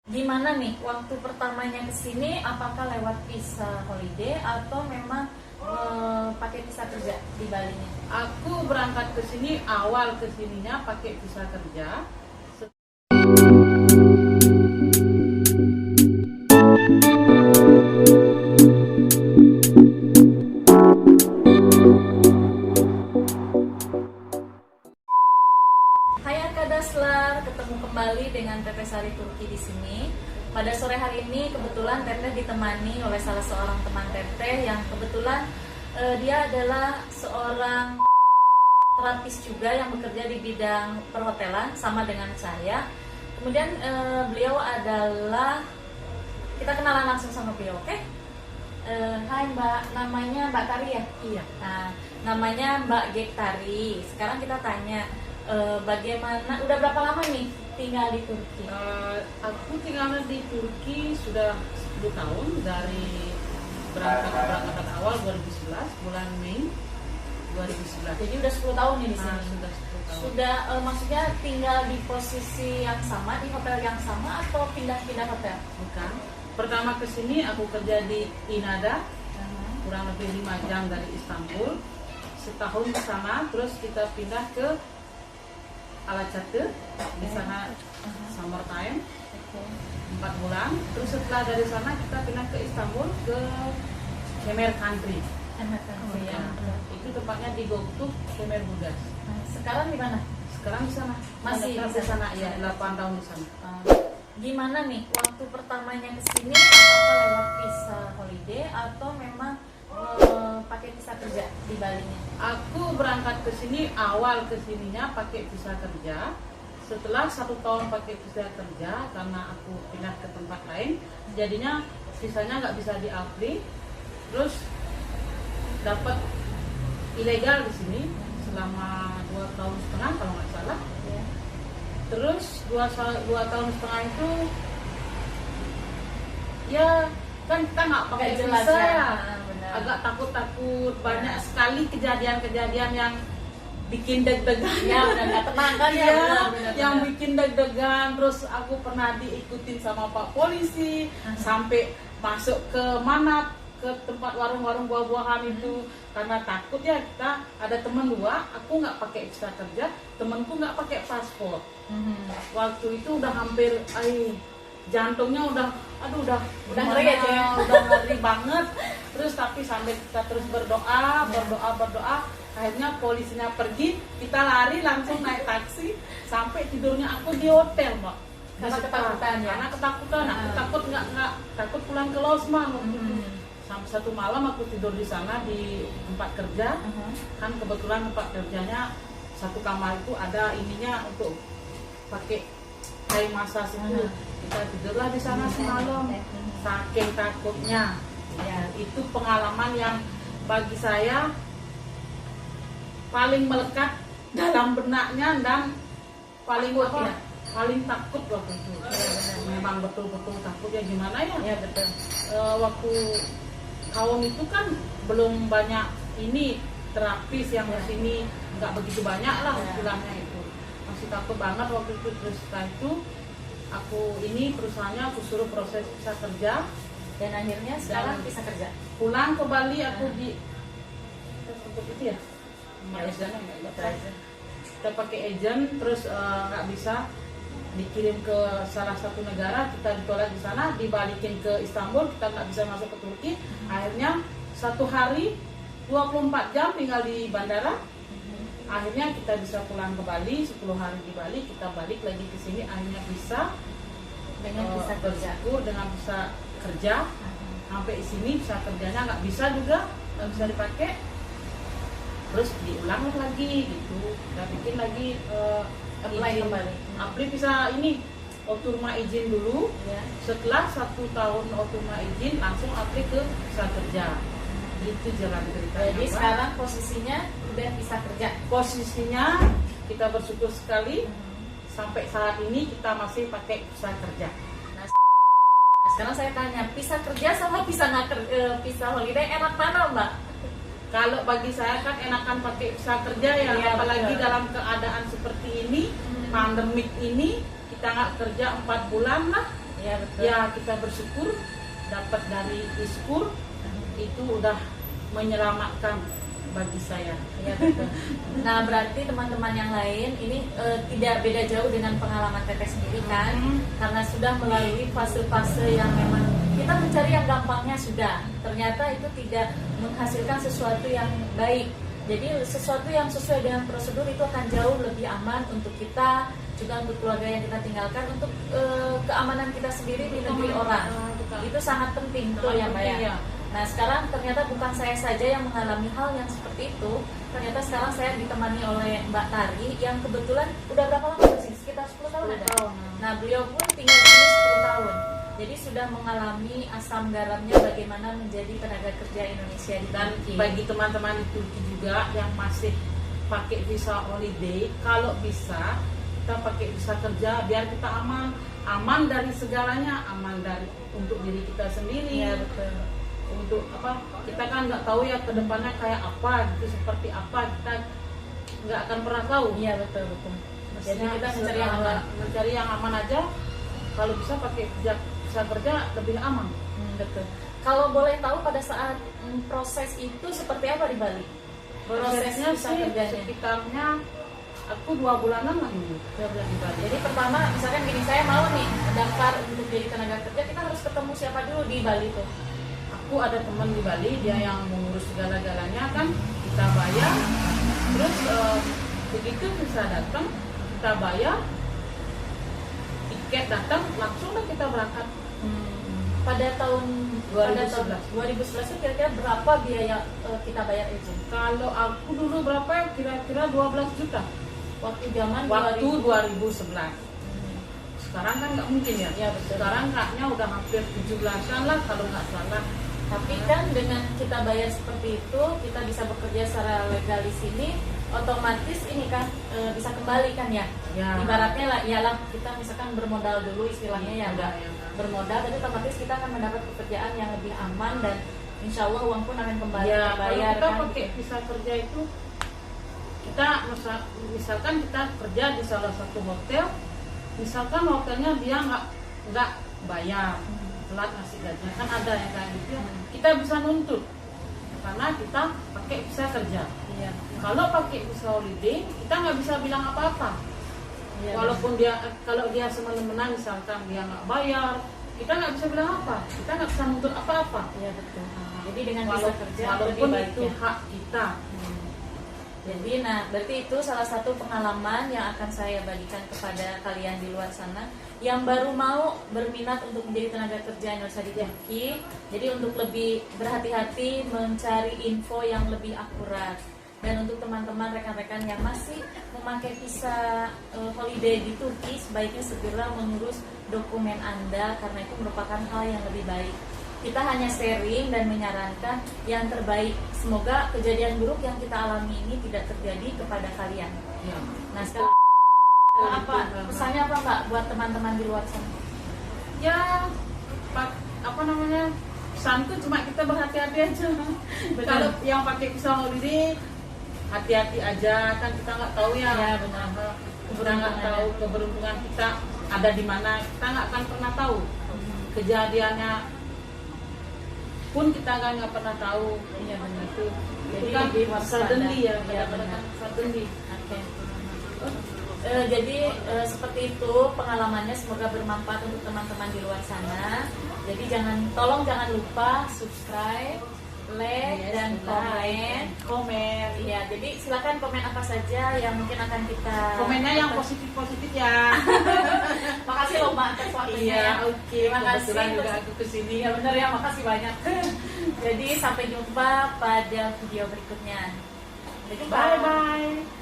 Gimana nih waktu pertamanya ke sini, apakah lewat visa holiday atau memang pakai visa kerja di Bali-nya? Aku berangkat ke sini, awal ke sininya pakai visa kerja. Hai Arkadaslar, ketemu kembali dengan Teteh Sari Turki di sini. Pada sore hari ini kebetulan Teteh ditemani oleh salah seorang teman Teteh yang kebetulan dia adalah seorang terapis juga yang bekerja di bidang perhotelan sama dengan saya. Kemudian beliau adalah, kita kenalan langsung sama beliau, oke? Hai Mbak, namanya Mbak Tari ya? Iya. Nah, namanya Mbak Gek Tari. Sekarang kita tanya, bagaimana, udah berapa lama nih tinggal di Turki? Aku tinggal di Turki sudah 10 tahun dari berangkat awal 2011, bulan Mei 2011. Jadi udah 10 tahun nih di sini. Sudah 10 tahun. Sudah, maksudnya tinggal di posisi yang sama, di hotel yang sama atau pindah-pindah hotel? Bukan. Pertama ke sini aku kerja di Inada, kurang lebih 5 jam dari Istanbul. Setahun di sana, terus kita pindah ke Alaçatı. Di sana summertime, 4 bulan. Terus setelah dari sana kita pindah ke Istanbul, ke Kemer Country. Ya. Itu tempatnya di Göktürk, Kemerburgaz. Nah, sekarang di mana? Sekarang di sana. Masih di sana ya, 8 tahun di sana. Gimana nih waktu pertamanya ke sini, apakah lewat visa holiday atau memang pakai visa kerja di Bali-nya? Aku berangkat ke sini, awal ke sininya pakai visa kerja. Setelah 1 tahun pakai visa kerja, karena aku pindah ke tempat lain, jadinya visanya nggak bisa di-apply. Terus dapat ilegal di sini selama 2,5 tahun kalau nggak salah. Ya. Terus 2,5 tahun itu ya kan kita nggak pakai Nggak jelas visa ya. ya. Benar. Agak takut banyak sekali kejadian-kejadian yang bikin deg-degan Ya udah nggak tenang kan ya? ya, Benar. yang bikin deg-degan. Terus aku pernah diikutin sama Pak Polisi sampai masuk ke mana, ke tempat warung-warung buah-buahan itu, karena takut ya. Kita ada teman 2, aku nggak pakai visa kerja, temanku nggak pakai paspor. Waktu itu udah hampir, jantungnya udah ngeri ya, Cek? udah ngeri banget. Terus tapi sambil kita terus berdoa, akhirnya polisinya pergi, kita lari langsung naik taksi sampai tidurnya aku di hotel, Mbak. Karena ketakutan ya? Karena ketakutan, aku takut nggak takut pulang ke Losma waktu itu. Sampai 1 malam aku tidur di sana di tempat kerja. Kan kebetulan tempat kerjanya 1 kamar itu ada ininya untuk pakai kain massage itu. Kita tidurlah di sana semalam, saking takutnya. Ya, itu pengalaman yang bagi saya paling melekat dalam benaknya dan paling Takut ya? paling takut waktu itu. Memang betul-betul takut ya, gimana ya? Ya betul. Waktu tahun itu kan belum banyak ini terapis yang di sini, nggak begitu banyak lah istilahnya itu. Masih takut banget waktu itu. Terus setelah itu aku ini perusahaannya aku suruh proses visa kerja, Dan akhirnya sekarang bisa kerja. pulang ke Bali. Aku di sebut itu ya, kita pakai agent. Terus nggak bisa dikirim ke salah satu negara, kita ditolak di sana, dibalikin ke Istanbul, kita nggak bisa masuk ke Turki. Akhirnya 1 hari 24 jam tinggal di bandara. Akhirnya kita bisa pulang ke Bali, 10 hari di Bali, kita balik lagi ke sini. Akhirnya bisa Dengan bisa kerja. bersyukur dengan bisa kerja. Sampai sini bisa kerjanya nggak bisa juga, nggak bisa dipakai. Terus diulang lagi gitu, kita bikin lagi Apply izin. kembali. Apply bisa ini oturma izin dulu. Ya. Setelah 1 tahun oturma izin langsung apply ke visa kerja. Gitu jalan ceritanya. Jadi Mbak. sekarang posisinya udah bisa kerja. Posisinya kita bersyukur sekali sampai saat ini kita masih pakai visa kerja. Nah, sekarang saya tanya, visa kerja sama visa holiday enak mana, Mbak? Kalau bagi saya kan enakan pakai visa kerja ya, Iya, apalagi betul. dalam keadaan seperti ini, pandemik ini, kita nggak kerja 4 bulan lah, Iya betul. Ya kita bersyukur dapat dari Iskur itu udah menyelamatkan bagi saya. Iya betul. Nah berarti teman-teman yang lain ini tidak beda jauh dengan pengalaman Teteh sendiri kan, karena sudah melalui fase-fase yang memang kita mencari yang gampangnya sudah, ternyata itu tidak menghasilkan sesuatu yang baik. Jadi sesuatu yang sesuai dengan prosedur itu akan jauh lebih aman untuk kita, juga untuk keluarga yang kita tinggalkan, untuk keamanan kita sendiri di negeri orang. Itu sangat penting tuh ya Mbak ya. Nah sekarang ternyata bukan saya saja yang mengalami hal yang seperti itu. Ternyata sekarang saya ditemani oleh Mbak Tari yang kebetulan udah berapa lama sih? Sekitar 10 tahun ada. Nah beliau pun tinggal di sini 10 tahun. Jadi sudah mengalami asam garamnya bagaimana menjadi tenaga kerja Indonesia di Dan Turki. bagi teman-teman di Turki juga yang masih pakai visa holiday, kalau bisa kita pakai visa kerja biar kita aman dari segalanya, aman dari untuk diri kita sendiri. Iya betul. Untuk apa, kita kan nggak tahu ya ke depannya kayak apa gitu, seperti apa, kita nggak akan pernah tahu. Iya betul. Jadi Mestinya kita mencari yang aman. mencari yang aman aja. Kalau bisa pakai visa kerja lebih aman. Betul. Kalau boleh tahu pada saat proses itu seperti apa di Bali? Prosesnya visa sih kerjanya. sekitarnya aku 2 bulanan lah dulu. 2 bulan di Bali. Jadi pertama misalkan gini, saya mau nih daftar untuk jadi tenaga kerja, kita harus ketemu siapa dulu di Bali tuh? Aku ada teman di Bali, dia yang mengurus segala-galanya kan, kita bayar, terus begitu bisa datang, kita bayar, tiket datang, langsung lah kita berangkat. Pada tahun 2011 itu kira-kira berapa biaya kita bayar izin? Kalau aku dulu berapa ya? Kira-kira 12 juta. Waktu zaman Waktu 2000. 2011. Sekarang kan nggak mungkin ya. Ya betul. Sekarang kayaknya udah hampir 17-an lah kalau nggak salah. Tapi kan dengan kita bayar seperti itu, kita bisa bekerja secara legal di sini, otomatis ini kan bisa kembali kan ya. Ya. Ibaratnya lah, ialah kita misalkan bermodal dulu istilahnya ya, Ada, Mbak. ya. Bermodal, jadi otomatis kita akan mendapat pekerjaan yang lebih aman dan insya Allah uang pun akan kembali Ya, kalau terbayar kita kan. pakai visa kerja itu, kita misalkan kita kerja di salah satu hotel, misalkan hotelnya dia nggak bayar, telat ngasih gaji, kan ada yang kayak gitu ya. Kita bisa nuntut karena kita pakai visa kerja. Iya. Kalau pakai visa holiday, kita nggak bisa bilang apa-apa. Iya, Walaupun kalau dia semena-mena misalkan dia nggak bayar, kita nggak bisa bilang apa, kita nggak bisa nuntut apa-apa. Iya betul. Jadi dengan visa kerja lebih Walaupun baik itu ya. hak kita. Jadi nah berarti itu salah satu pengalaman yang akan saya bagikan kepada kalian di luar sana yang baru mau berminat untuk menjadi tenaga kerja Indonesia di Turki. Jadi untuk lebih berhati-hati mencari info yang lebih akurat. Dan untuk teman-teman rekan-rekan yang masih memakai visa holiday di Turki, sebaiknya segera mengurus dokumen Anda karena itu merupakan hal yang lebih baik. Kita hanya sharing dan menyarankan yang terbaik. Semoga kejadian buruk yang kita alami ini tidak terjadi kepada kalian. Ya. Nah sekarang apa pesannya apa Mbak buat teman-teman di luar sana? Ya, apa namanya? Pesanku cuma kita berhati-hati aja. Kalau yang pakai visa holiday, hati-hati aja, kan kita nggak tahu ya. Ya, benar. Kita nggak tahu keberuntungan kita ada di mana, kita nggak akan pernah tahu. Kejadiannya pun kita nggak pernah tahu. Iya benar. Itu Jadi kan lebih waspada. suddenly ya, Iya, kadang-kadang benar. suddenly. Oke. Jadi seperti itu pengalamannya, semoga bermanfaat untuk teman-teman di luar sana. Jadi tolong jangan lupa subscribe, like, dan komen. Iya, jadi silakan komen apa saja yang mungkin akan kita. Komennya yang positif-positif ya. Makasih loh Mbak atas waktunya. Iya, oke. Terima kasih. Kebetulan juga aku kesini. Iya benar ya, makasih banyak. Jadi sampai jumpa pada video berikutnya. Sampai jumpa. Bye bye.